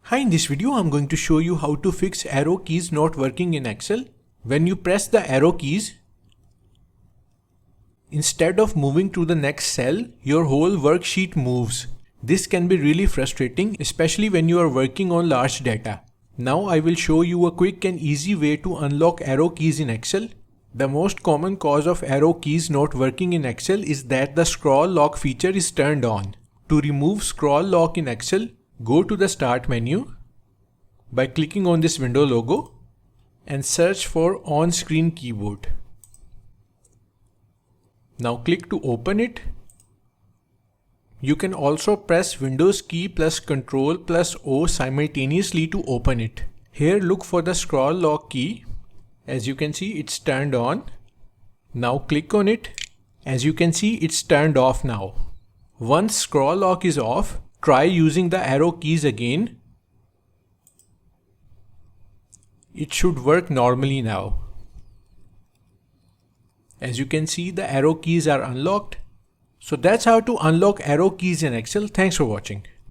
Hi, in this video I'm going to show you how to fix arrow keys not working in Excel. When you press the arrow keys, instead of moving to the next cell, your whole worksheet moves. This can be really frustrating, especially when you are working on large data. Now I will show you a quick and easy way to unlock arrow keys in Excel. The most common cause of arrow keys not working in Excel is that the ScrLk feature is turned on. To remove ScrLk in Excel, go to the Start menu by clicking on this window logo and search for on-screen keyboard. Now click to open it. You can also press Windows key plus Ctrl plus O simultaneously to open it. Here look for the ScrLk key. As you can see, it's turned on. Now click on it. As you can see, it's turned off now. Once ScrLk is off, try using the arrow keys again. It should work normally now. As you can see, the arrow keys are unlocked. So that's how to unlock arrow keys in Excel. Thanks for watching.